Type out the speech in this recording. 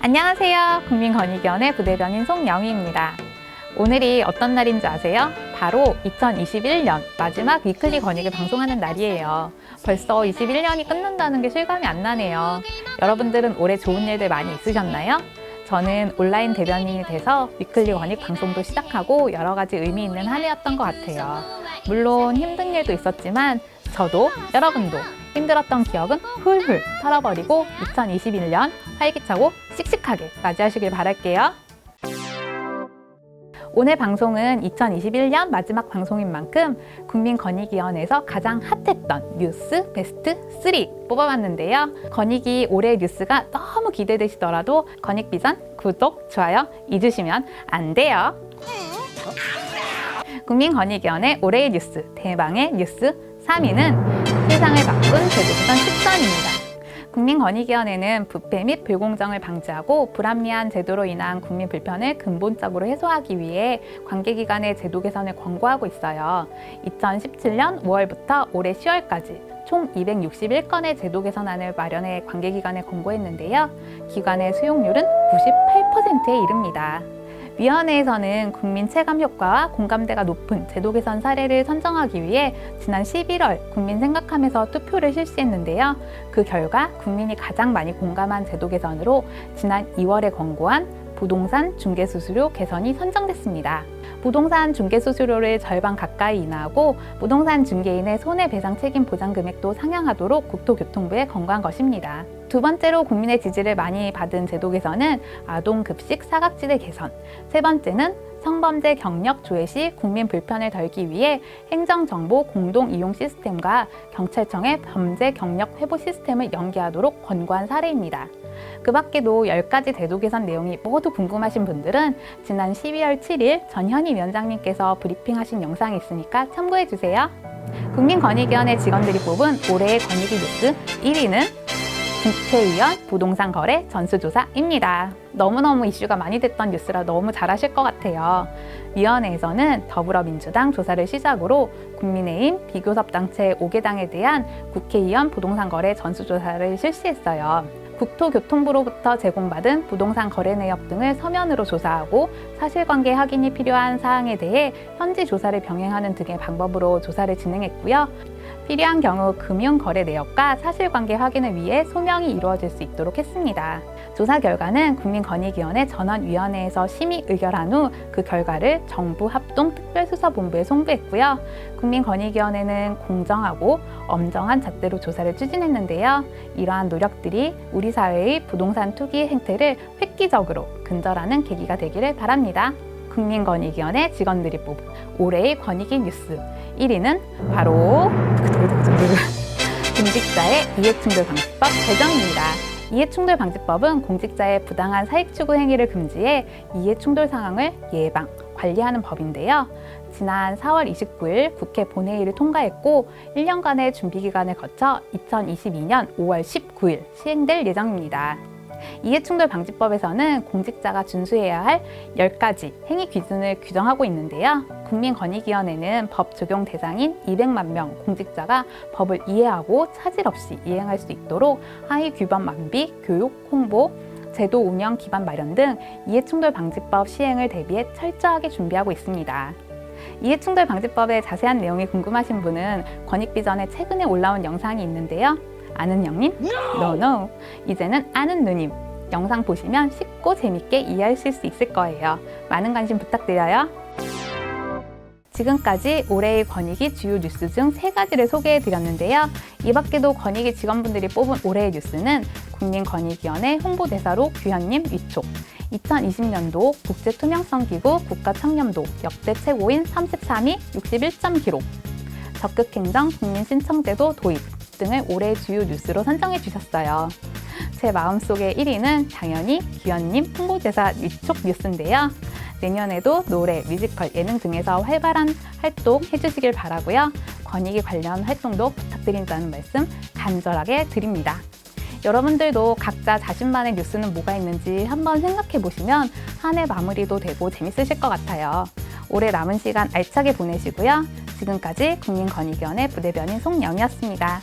안녕하세요. 국민권익위원회 부대변인 송영희입니다. 오늘이 어떤 날인지 아세요? 바로 2021년 마지막 위클리 권익을 방송하는 날이에요. 벌써 21년이 끝난다는 게 실감이 안 나네요. 여러분들은 올해 좋은 일들 많이 있으셨나요? 저는 온라인 대변인이 돼서 위클리 권익 방송도 시작하고 여러 가지 의미 있는 한 해였던 것 같아요. 물론 힘든 일도 있었지만 저도 여러분도 힘들었던 기억은 훌훌 털어버리고 2021년 활기차고 씩씩하게 맞이하시길 바랄게요. 오늘 방송은 2021년 마지막 방송인 만큼 국민권익위원회에서 가장 핫했던 뉴스 베스트 3 뽑아봤는데요. 권익위 올해의 뉴스가 너무 기대되시더라도 권익비전 구독, 좋아요 잊으시면 안 돼요. 국민권익위원회 올해의 뉴스, 대망의 뉴스 3위는 세상을 바꾼 제도개선 10선입니다. 국민권익위원회는 부패 및 불공정을 방지하고 불합리한 제도로 인한 국민 불편을 근본적으로 해소하기 위해 관계기관의 제도 개선을 권고하고 있어요. 2017년 5월부터 올해 10월까지 총 261건의 제도 개선안을 마련해 관계기관에 권고했는데요. 기관의 수용률은 98%에 이릅니다. 위원회에서는 국민 체감 효과와 공감대가 높은 제도 개선 사례를 선정하기 위해 지난 11월 국민 생각하면서 투표를 실시했는데요. 그 결과 국민이 가장 많이 공감한 제도 개선으로 지난 2월에 권고한 부동산 중개수수료 개선이 선정됐습니다. 부동산 중개수수료를 절반 가까이 인하하고 부동산 중개인의 손해배상 책임 보장 금액도 상향하도록 국토교통부에 권고한 것입니다. 두 번째로 국민의 지지를 많이 받은 제도 개선은 아동급식 사각지대 개선, 세 번째는 성범죄 경력 조회 시 국민 불편을 덜기 위해 행정정보 공동 이용 시스템과 경찰청의 범죄 경력 회복 시스템을 연계하도록 권고한 사례입니다. 그 밖에도 10가지 제도 개선 내용이 모두 궁금하신 분들은 지난 12월 7일 전현희 위원장님께서 브리핑하신 영상이 있으니까 참고해주세요. 국민권익위원회 직원들이 뽑은 올해의 권익위 뉴스 1위는 국회의원 부동산 거래 전수조사입니다. 너무너무 이슈가 많이 됐던 뉴스라 너무 잘하실 것 같아요. 위원회에서는 더불어민주당 조사를 시작으로 국민의힘 비교섭단체 5개 당에 대한 국회의원 부동산 거래 전수조사를 실시했어요. 국토교통부로부터 제공받은 부동산 거래 내역 등을 서면으로 조사하고 사실관계 확인이 필요한 사항에 대해 현지 조사를 병행하는 등의 방법으로 조사를 진행했고요. 필요한 경우 금융거래 내역과 사실관계 확인을 위해 소명이 이루어질 수 있도록 했습니다. 조사 결과는 국민권익위원회 전원위원회에서 심의 의결한 후 그 결과를 정부 합동특별수사본부에 송부했고요. 국민권익위원회는 공정하고 엄정한 잣대로 조사를 추진했는데요. 이러한 노력들이 우리 사회의 부동산 투기 행태를 획기적으로 근절하는 계기가 되기를 바랍니다. 국민권익위원회 직원들이 뽑은 올해의 권익위 뉴스 1위는 바로 공직자의 이해충돌방지법 개정입니다. 이해충돌방지법은 공직자의 부당한 사익추구 행위를 금지해 이해충돌 상황을 예방, 관리하는 법인데요. 지난 4월 29일 국회 본회의를 통과했고 1년간의 준비기간을 거쳐 2022년 5월 19일 시행될 예정입니다. 이해충돌방지법에서는 공직자가 준수해야 할 10가지 행위 기준을 규정하고 있는데요. 국민권익위원회는 법 적용 대상인 200만 명 공직자가 법을 이해하고 차질 없이 이행할 수 있도록 하위 규범 완비, 교육, 홍보, 제도 운영 기반 마련 등 이해충돌방지법 시행을 대비해 철저하게 준비하고 있습니다. 이해충돌방지법의 자세한 내용이 궁금하신 분은 권익비전에 최근에 올라온 영상이 있는데요. 아는 형님? No. 이제는 아는 누님. 영상 보시면 쉽고 재밌게 이해하실 수 있을 거예요. 많은 관심 부탁드려요. 지금까지 올해의 권익위 주요 뉴스 중 3가지를 소개해드렸는데요. 이 밖에도 권익위 직원분들이 뽑은 올해의 뉴스는 국민권익위원회 홍보대사로 규현님 위촉, 2020년도 국제투명성기구 국가청렴도 역대 최고인 33위 61점 기록, 적극행정 국민신청제도 도입 등을 올해의 주요 뉴스로 선정해 주셨어요. 제 마음속의 1위는 당연히 규현님 홍보대사 위촉 뉴스인데요. 내년에도 노래, 뮤지컬, 예능 등에서 활발한 활동 해주시길 바라고요. 권익위 관련 활동도 부탁드린다는 말씀 간절하게 드립니다. 여러분들도 각자 자신만의 뉴스는 뭐가 있는지 한번 생각해 보시면 한 해 마무리도 되고 재밌으실 것 같아요. 올해 남은 시간 알차게 보내시고요. 지금까지 국민권익위원회 부대변인 송영희였습니다.